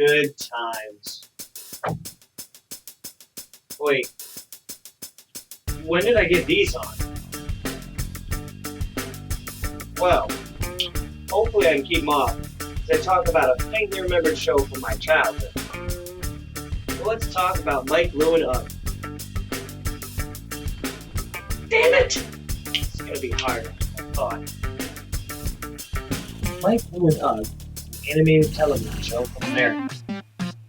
Good times. Wait, when did I get these on? Well, hopefully I can keep them off, as I talk about a faintly remembered show from my childhood. So let's talk about Mike, Lou, and Ugg. Damn it! It's gonna be harder than I thought. Mike, Lou, and Ugg is an animated television show from America.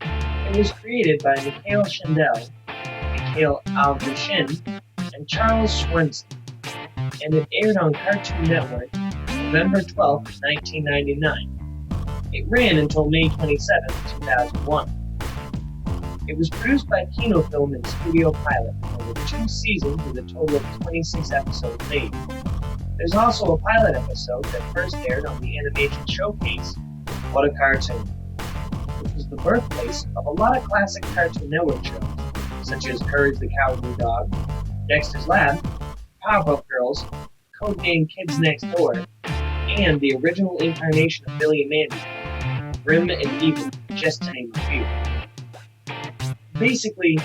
It was created by Mikhail Schindel, Mikhail Aldershin, and Charles Schwensen, and it aired on Cartoon Network November 12, 1999. It ran until May 27, 2001. It was produced by Kinofilm and Studio Pilot over 2 seasons with a total of 26 episodes made. There's also a pilot episode that first aired on the Animation Showcase, What a Cartoon, which was the birthplace of a lot of classic Cartoon Network shows, such as Courage the Cowardly Dog, Dexter's Lab, Powerpuff Girls, Codename Kids Next Door, and the original incarnation of Billy and Mandy, Grim and Evil, just to name a few. Basically,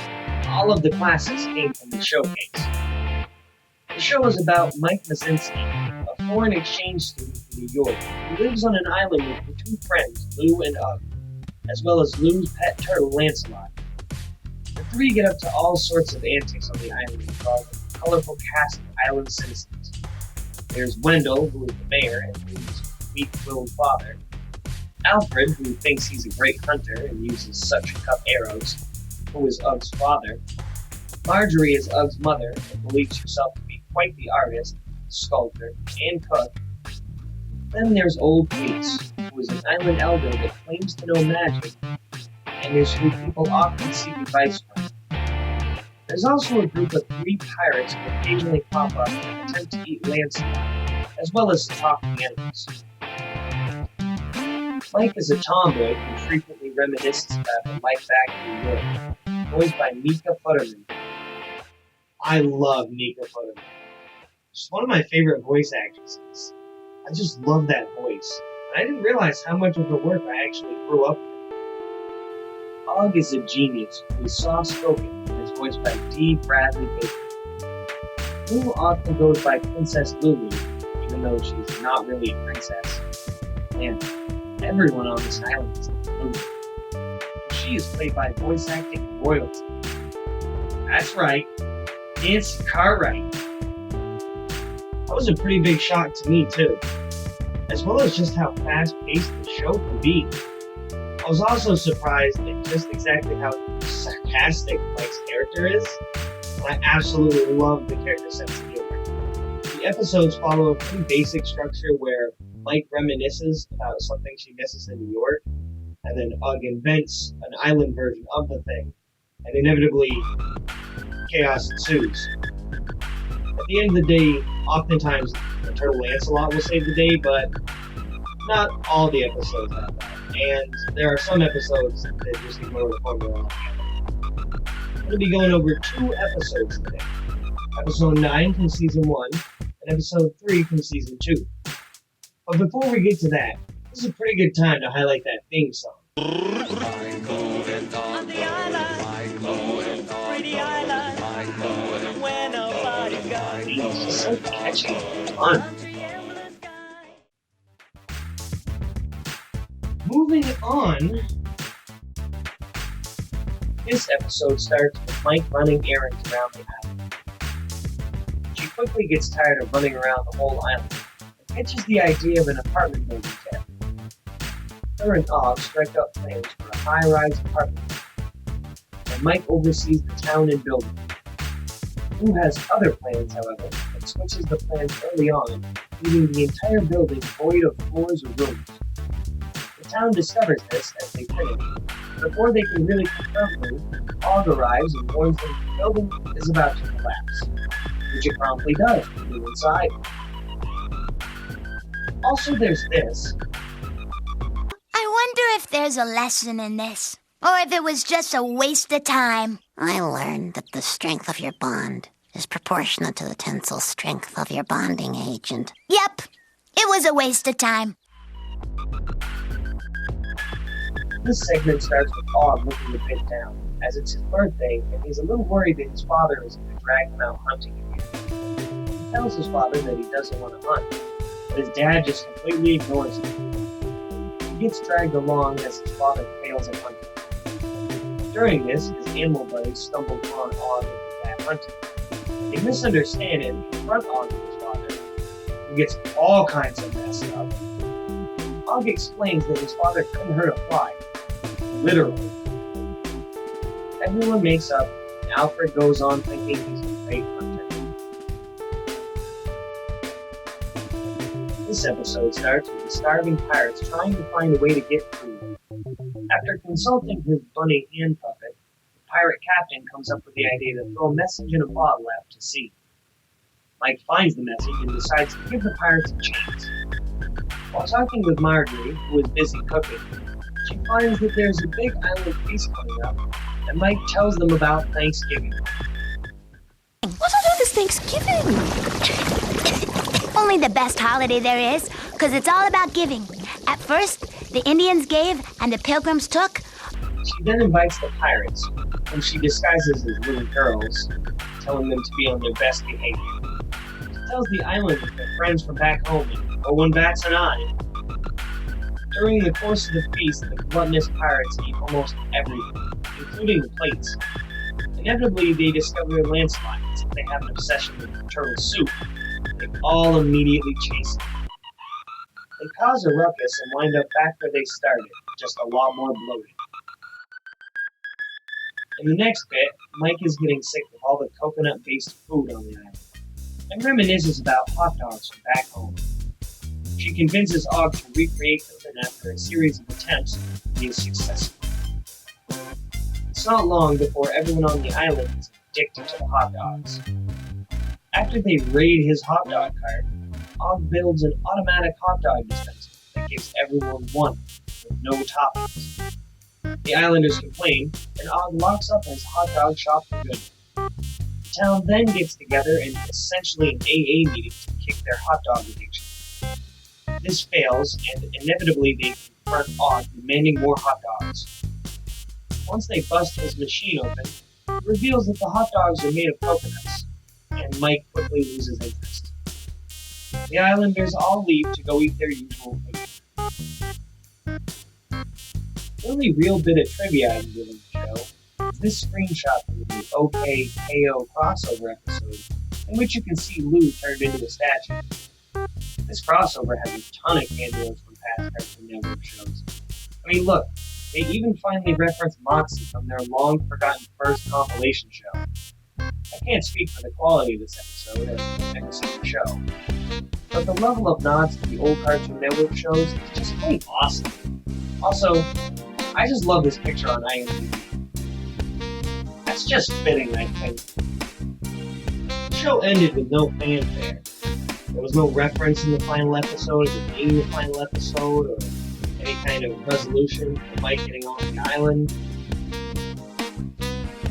all of the classics came from the showcase. The show is about Mike Mazinski, a foreign exchange student from New York who lives on an island with her 2 friends, Lou and Ugg, as well as Lou's pet turtle, Lancelot. The 3 get up to all sorts of antics on the island and cause a colorful cast of island citizens. There's Wendell, who is the mayor and Lou's weak-willed father, Alfred, who thinks he's a great hunter and uses such cup arrows, who is Ugg's father. Marjorie is Ugg's mother and believes herself to be quite the artist, sculptor, and cook. Then there's Old Fleece, who is an island elder that claims to know magic, and is who people often seek advice from. There's also a group of 3 pirates who occasionally pop up and attempt to eat Lancelot, as well as talking animals. Mike is a tomboy who frequently reminisces about her life back in New York, voiced by Mika Futterman. I love Mika Futterman. She's one of my favorite voice actresses. I just love that voice. And I didn't realize how much of her work I actually grew up with. Ugg is a genius who is soft-spoken and is voiced by D. Bradley Baker. Lou often goes by Princess Lulu, even though she's not really a princess. And everyone on this island is Lulu. And she is played by voice acting royalty. That's right, Nancy Cartwright. That was a pretty big shock to me too, as well as just how fast-paced the show can be. I was also surprised at just exactly how sarcastic Mike's character is, and I absolutely love the character's sense of humor. The episodes follow a pretty basic structure where Mike reminisces about something she misses in New York, and then Ugg invents an island version of the thing, and inevitably, chaos ensues. At the end of the day, oftentimes the turtle Lancelot will save the day, but not all the episodes have that. And there are some episodes that just ignore the formula altogether. I'm going to be going over 2 episodes today. Episode 9 from Season 1, and Episode 3 from Season 2. But before we get to that, this is a pretty good time to highlight that theme song. On the island, pretty island, where nobody's got It's just so catchy and fun. Moving on, this episode starts with Mike running errands around the island. She quickly gets tired of running around the whole island and pitches the idea of an apartment building to him. Her and Og strike up plans for a high-rise apartment, and Mike oversees the town and building. Lou has other plans, however, and switches the plans early on, leaving the entire building void of floors or rooms. The town discovers this as they finish. Before they can really confront Lou, Og arrives and warns them the building is about to collapse, which it promptly does with Lou inside. Also, there's this. I wonder if there's a lesson in this, or if it was just a waste of time. I learned that the strength of your bond is proportional to the tensile strength of your bonding agent. Yep, it was a waste of time. This segment starts with Og looking a bit down, as it's his birthday and he's a little worried that his father is going to drag him out hunting again. He tells his father that he doesn't want to hunt, but his dad just completely ignores him. He gets dragged along as his father fails at hunting. During this, his animal buddies stumble upon Og and bad hunting. They misunderstand and confront Og with his father, who gets all kinds of messed up. Og explains that his father couldn't hurt a fly. Literally. Everyone makes up, and Alfred goes on thinking he's a great hunter. This episode starts with the starving pirates trying to find a way to get food. After consulting his bunny hand puppet, the pirate captain comes up with the idea to throw a message in a bottle out to sea. Mike finds the message and decides to give the pirates a chance. While talking with Marjorie, who is busy cooking, she finds that there's a big island feast coming up, and Mike tells them about Thanksgiving. What on earth is Thanksgiving? Only the best holiday there is, 'cause it's all about giving. At first, the Indians gave and the Pilgrims took. She then invites the pirates, whom she disguises as little girls, telling them to be on their best behavior. She tells the island that they're friends from back home and no one bats an eye. During the course of the feast, the gluttonous pirates eat almost everything, including the plates. Inevitably, they discover a landslide since they have an obsession with turtle soup. They all immediately chase it. They cause a ruckus and wind up back where they started, just a lot more bloated. In the next bit, Mike is getting sick of all the coconut-based food on the island, and reminisces about hot dogs from back home. She convinces Og to recreate them, and after a series of attempts, he is successful. It's not long before everyone on the island is addicted to the hot dogs. After they raid his hot dog cart, Og builds an automatic hot dog dispenser that gives everyone one, with no toppings. The islanders complain, and Og locks up his hot dog shop for good. The town then gets together in essentially an AA meeting to kick their hot dog addiction. This fails, and inevitably they confront Og, demanding more hot dogs. Once they bust his machine open, it reveals that the hot dogs are made of coconuts, and Mike quickly loses interest. The islanders all leave to go eat their usual food. The only real bit of trivia I can give in the show is this screenshot from the OK KO crossover episode, in which you can see Lou turned into a statue. This crossover has a ton of cameos from past Cartoon Network shows. I mean, look, they even finally reference Moxie from their long-forgotten first compilation show. I can't speak for the quality of this episode, as I've never seen the show, but the level of nods to the old Cartoon Network shows is just plain awesome. Also, I just love this picture on IMDb. That's just fitting, I think. The show ended with no fanfare. There was no reference in the final episode of it being the final episode, or any kind of resolution for Mike getting off the island.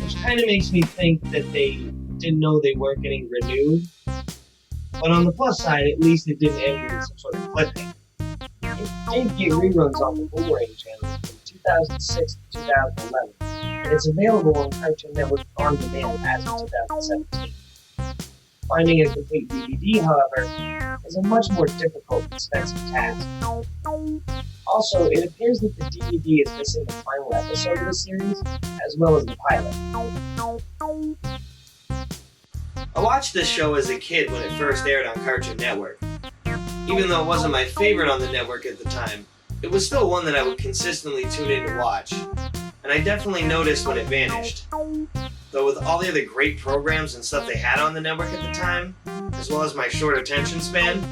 Which kind of makes me think that they didn't know they weren't getting renewed. But on the plus side, at least it didn't end with some sort of cliffhanger. It did get reruns on the Boomerang channel from 2006 to 2011, and it's available on Cartoon Network on demand as of 2017. Finding a complete DVD, however, is a much more difficult and expensive task. Also, it appears that the DVD is missing the final episode of the series, as well as the pilot. I watched this show as a kid when it first aired on Cartoon Network. Even though it wasn't my favorite on the network at the time, it was still one that I would consistently tune in to watch, and I definitely noticed when it vanished. Though with all the other great programs and stuff they had on the network at the time, as well as my short attention span,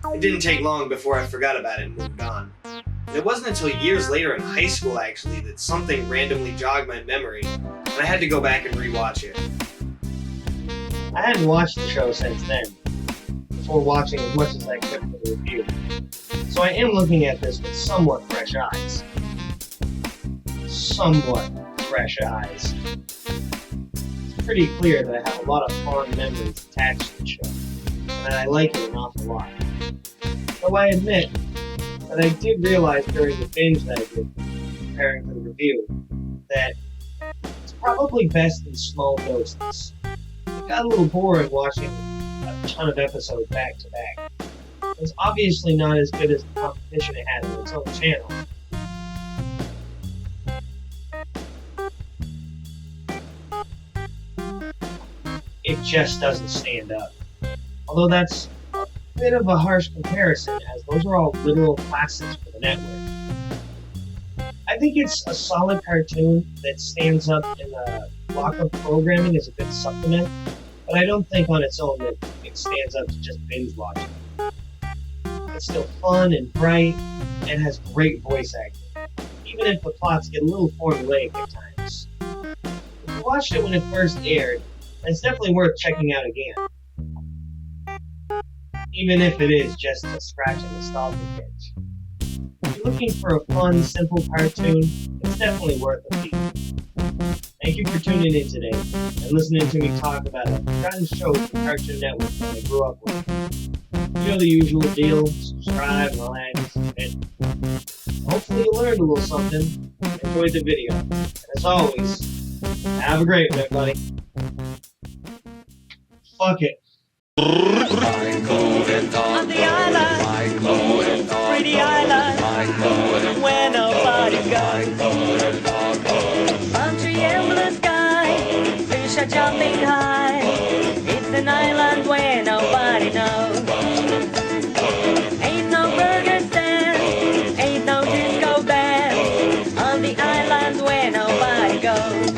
it didn't take long before I forgot about it and moved on. And it wasn't until years later in high school, actually, that something randomly jogged my memory, and I had to go back and rewatch it. I hadn't watched the show since then, before watching as much as I could for the review, so I am looking at this with somewhat fresh eyes. Somewhat fresh eyes. It's pretty clear that I have a lot of fond memories attached to the show, and that I like it an awful lot. Though I admit that I did realize during the binge that I did preparing for the review that it's probably best in small doses. It got a little boring watching a ton of episodes back to back. It's obviously not as good as the competition it had on its own channel. It just doesn't stand up. Although that's a bit of a harsh comparison, as those are all literal classics for the network. I think it's a solid cartoon that stands up in the block of programming as a good supplement, but I don't think on its own that it stands up to just binge watching. It's still fun and bright, and has great voice acting, even if the plots get a little formulaic at times. If you watched it when it first aired, it's definitely worth checking out again, even if it is just to scratch a nostalgic itch. If you're looking for a fun, simple cartoon, it's definitely worth a peek. Thank you for tuning in today and listening to me talk about a forgotten show from Cartoon Network that I grew up with. You know the usual deal, subscribe and all that, and hopefully you learned a little something and enjoyed the video. And as always, have a great one, everybody. Fuck it. On the island, pretty island, where nobody goes. Palm tree and blue sky, fish are jumping high. It's an island where nobody knows. Ain't no burger stand, ain't no disco band. On the island where nobody goes.